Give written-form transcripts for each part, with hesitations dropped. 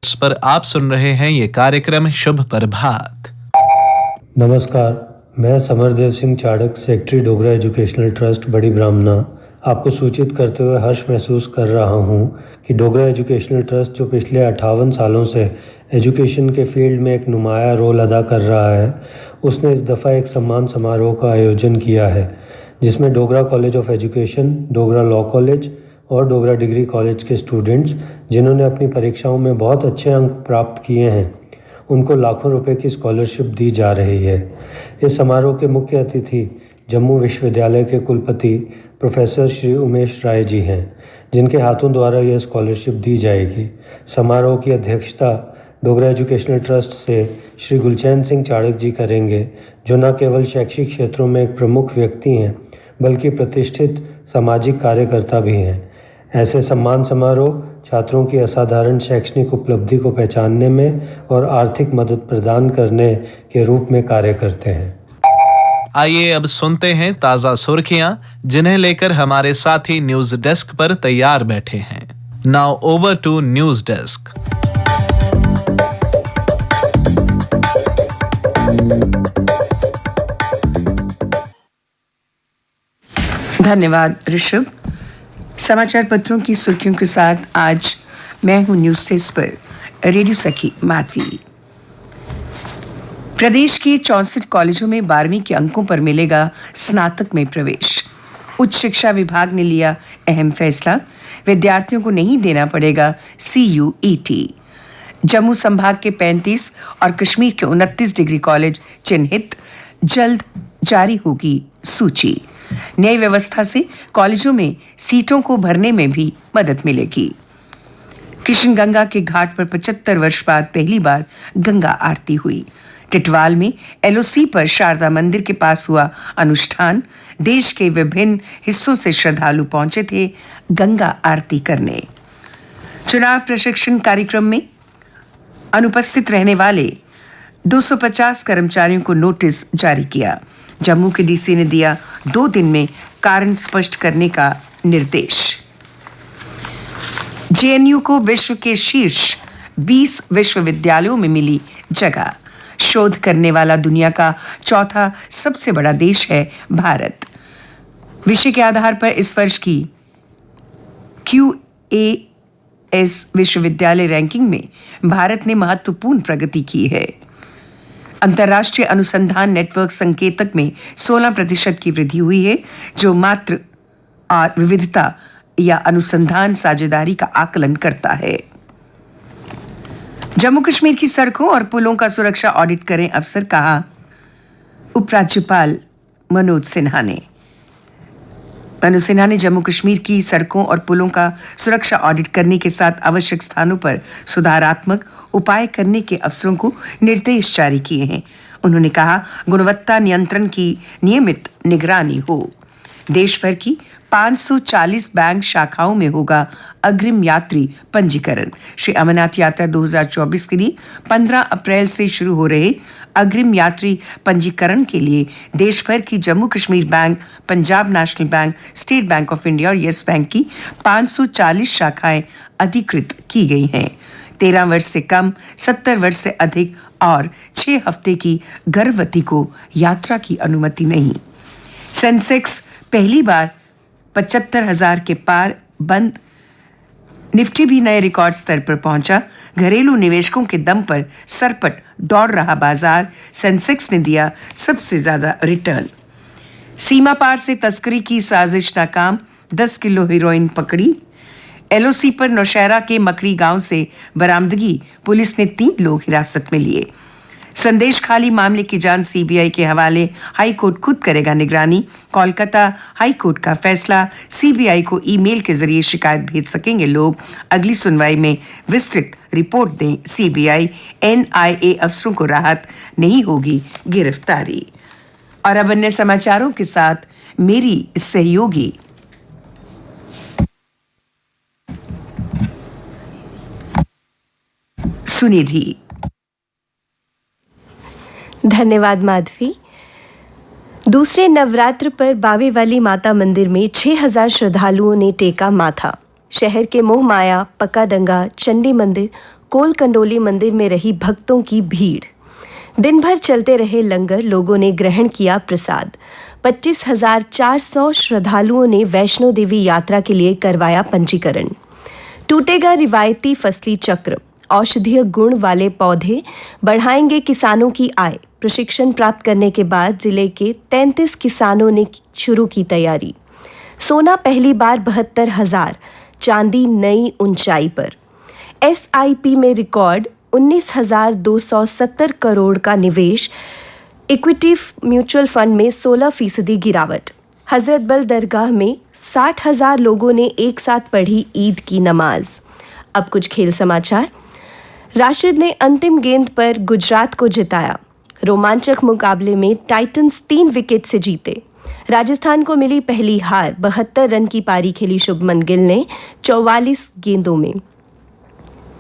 इस पर आप सुन रहे हैं ये कार्यक्रम शुभ प्रभात। नमस्कार, मैं Samardev Singh Chadak, secretary Dogra educational trust Bari Brahmana, आपको सूचित करते हुए हर्ष महसूस कर रहा हूँ कि डोगरा एजुकेशनल ट्रस्ट जो पिछले 58 सालों से एजुकेशन के फील्ड में एक नुमाया रोल अदा कर रहा है, उसने इस दफ़ा एक सम्मान समारोह का आयोजन किया है, जिसमें Dogra college of education, Dogra law college और डोगरा डिग्री कॉलेज के स्टूडेंट्स जिन्होंने अपनी परीक्षाओं में बहुत अच्छे अंक प्राप्त किए हैं, उनको लाखों रुपए की स्कॉलरशिप दी जा रही है। इस समारोह के मुख्य अतिथि जम्मू विश्वविद्यालय के कुलपति प्रोफेसर श्री उमेश राय जी हैं, जिनके हाथों द्वारा यह स्कॉलरशिप दी जाएगी। समारोह की अध्यक्षता डोगरा एजुकेशनल ट्रस्ट से श्री गुलचैन सिंह चाड़क जी करेंगे, जो न केवल शैक्षिक क्षेत्रों में एक प्रमुख व्यक्ति हैं, बल्कि प्रतिष्ठित सामाजिक कार्यकर्ता भी हैं। ऐसे सम्मान समारोह छात्रों की असाधारण शैक्षणिक उपलब्धि को पहचानने में और आर्थिक मदद प्रदान करने के रूप में कार्य करते हैं। आइए अब सुनते हैं ताजा सुर्खियां, जिन्हें लेकर हमारे साथी न्यूज डेस्क पर तैयार बैठे हैं। Now over to news desk. धन्यवाद ऋषभ। समाचार पत्रों की सुर्खियों के साथ आज मैं हूं न्यूज डेस्क पर रेडियो सखी माधवी। प्रदेश के 64 कॉलेजों में 12वीं के अंकों पर मिलेगा स्नातक में प्रवेश। उच्च शिक्षा विभाग ने लिया अहम फैसला, विद्यार्थियों को नहीं देना पड़ेगा CUET। जम्मू संभाग के 35 और कश्मीर के 29 डिग्री कॉलेज चिन्हित, जल्द जारी होगी सूची। नई व्यवस्था से कॉलेजों में सीटों को भरने में भी मदद मिलेगी। कृष्णगंगा के घाट पर 75 वर्ष बाद पहली बार गंगा आरती हुई। टिटवाल में LOC पर शारदा मंदिर के पास हुआ अनुष्ठान। देश के विभिन्न हिस्सों से श्रद्धालु पहुंचे थे गंगा आरती करने। चुनाव प्रशिक्षण कार्यक्रम में अनुपस्थित रहने वाले 250 कर्मचारियों को नोटिस जारी किया। जम्मू के DC ने दिया 2 दिन में कारण स्पष्ट करने का निर्देश। JNU को विश्व के शीर्ष 20 विश्वविद्यालयों में मिली जगह। शोध करने वाला दुनिया का चौथा सबसे बड़ा देश है भारत। विषय के आधार पर इस वर्ष की QAS विश्वविद्यालय रैंकिंग में भारत ने महत्वपूर्ण प्रगति की है। अंतर्राष्ट्रीय अनुसंधान नेटवर्क संकेतक में 16% की वृद्धि हुई है, जो मात्र और विविधता या अनुसंधान साझेदारी का आकलन करता है। जम्मू कश्मीर की सड़कों और पुलों का सुरक्षा ऑडिट करें अफसर, कहा उपराज्यपाल मनोज सिन्हा ने जम्मू कश्मीर की सड़कों और पुलों का सुरक्षा ऑडिट करने के साथ आवश्यक स्थानों पर सुधारात्मक उपाय करने के अफसरों को निर्देश जारी किए हैं। उन्होंने कहा, गुणवत्ता नियंत्रण की नियमित निगरानी हो। देश भर की 540 बैंक शाखाओं में होगा अग्रिम यात्री पंजीकरण। श्री अमरनाथ यात्रा 2024 के लिए 15 अप्रैल से शुरू हो रहे अग्रिम यात्री पंजीकरण के लिए देश भर की Jammu Kashmir bank, Punjab national bank, state bank of India और येस बैंक की 540 शाखाएं अधिकृत की गई हैं। 13 वर्ष से कम, 70 वर्ष से अधिक और 6 हफ्ते की गर्भवती को यात्रा की अनुमति नहीं। सेंसेक्स पहली बार 75,000 के पार बंद। निफ्टी भी नए रिकॉर्ड स्तर पर पहुंचा। घरेलू निवेशकों के दम पर सरपट दौड़ रहा बाजार। सेंसेक्स ने दिया सबसे ज्यादा रिटर्न। सीमा पार से तस्करी की साजिश नाकाम, 10 किलो हेरोइन पकड़ी। LOC पर नौशहरा के मकड़ी गांव से बरामदगी, पुलिस ने 3 लोग हिरासत में लिए। संदेश खाली मामले की जांच CBI के हवाले, हाई कोर्ट खुद करेगा निगरानी। कोलकाता हाई कोर्ट का फैसला, CBI को ईमेल के जरिए शिकायत भेज सकेंगे लोग। अगली सुनवाई में विस्तृत रिपोर्ट दें CBI। NIA अफसरों को राहत, नहीं होगी गिरफ्तारी। और अब अन्य समाचारों के साथ मेरी सहयोगी सुनिधि। धन्यवाद माधवी। दूसरे नवरात्र पर बावे वाली माता मंदिर में 6000 श्रद्धालुओं ने टेका माथा। शहर के मोहमाया, पक्काडंगा, चंडी मंदिर, कोल कंडोली मंदिर में रही भक्तों की भीड़। दिन भर चलते रहे लंगर, लोगों ने ग्रहण किया प्रसाद। 25,400 श्रद्धालुओं ने वैष्णो देवी यात्रा के लिए करवाया पंजीकरण। टूटेगा रिवायती फसली चक्र, औषधीय गुण वाले पौधे बढ़ाएंगे किसानों की आय। प्रशिक्षण प्राप्त करने के बाद जिले के 33 किसानों ने शुरू की तैयारी। सोना पहली बार 72,000, चांदी नई ऊंचाई पर। SIP में रिकॉर्ड 19,270 करोड़ का निवेश। इक्विटी म्यूचुअल फंड में 16% गिरावट। हजरत बल दरगाह में 60,000 लोगों ने एक साथ पढ़ी ईद की नमाज। अब कुछ खेल समाचार। राशिद ने अंतिम गेंद पर गुजरात को जिताया। रोमांचक मुकाबले में टाइटंस 3 विकेट से जीते। राजस्थान को मिली पहली हार। 72 रन की पारी खेली शुभमन गिल ने 44 गेंदों में।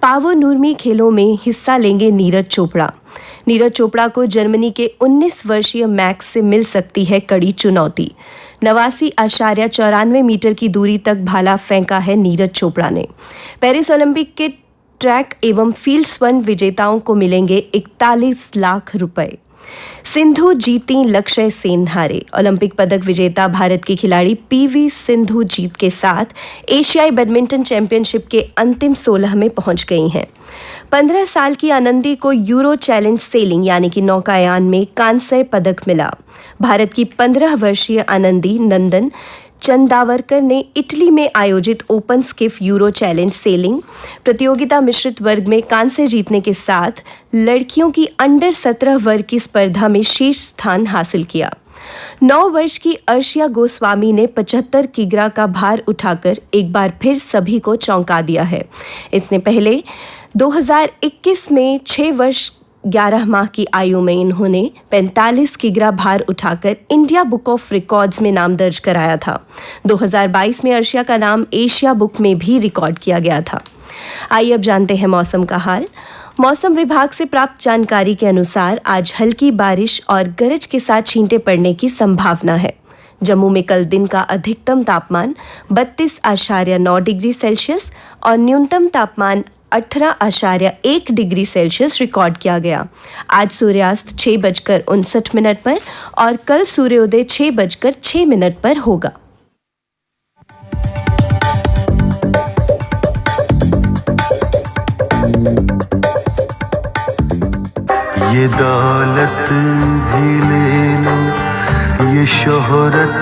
पावर नूर्मी खेलों में हिस्सा लेंगे नीरज चोपड़ा। नीरज चोपड़ा को जर्मनी के 19 वर्षीय मैक्स से मिल सकती है कड़ी चुनौती। 89.94 मीटर की दूरी तक भाला फेंका है नीरज चोपड़ा ने। पेरिस ओलंपिक के ट्रैक एवं फील्ड स्वर्ण विजेताओं को मिलेंगे 41 लाख रुपए। सिंधु जीती, लक्ष्य सेन हारे। ओलंपिक पदक विजेता भारत की खिलाड़ी PV सिंधु जीत के साथ एशियाई बैडमिंटन चैंपियनशिप के अंतिम 16 में पहुंच गई हैं। 15 साल की आनंदी को यूरो चैलेंज सेलिंग यानी कि नौकायान में कांस्य पदक मिला। भारत की 15 वर्षीय आनंदी नंदन चंदावरकर ने इटली में आयोजित open Schiff euro challenge selling प्रतियोगिता मिश्रित वर्ग में कांस्य जीतने के साथ लड़कियों की अंडर 17 वर्ग की स्पर्धा में शीर्ष स्थान हासिल किया। 9 वर्ष की अर्शिया गोस्वामी ने 75 किग्रा का भार उठाकर एक बार फिर सभी को चौंका दिया है। इसने पहले 2021 में 6 वर्ष 11 माह की आयु में इन्होंने 45 किग्रा भार उठाकर इंडिया बुक ऑफ रिकॉर्ड्स में नाम दर्ज कराया था। 2022 में अर्शिया का नाम एशिया बुक में भी रिकॉर्ड किया गया था। आइए अब जानते हैं मौसम का हाल। मौसम विभाग से प्राप्त जानकारी के अनुसार आज हल्की बारिश और गरज के साथ छींटे पड़ने की संभावना है। जम्मू में कल दिन का अधिकतम तापमान 32.9 डिग्री सेल्सियस और न्यूनतम तापमान 18.1 डिग्री सेल्सियस रिकॉर्ड किया गया। आज सूर्यास्त 6:59 पर और कल सूर्योदय 6:06 पर होगा। ये दौलत भी ले लो, ये शोहरत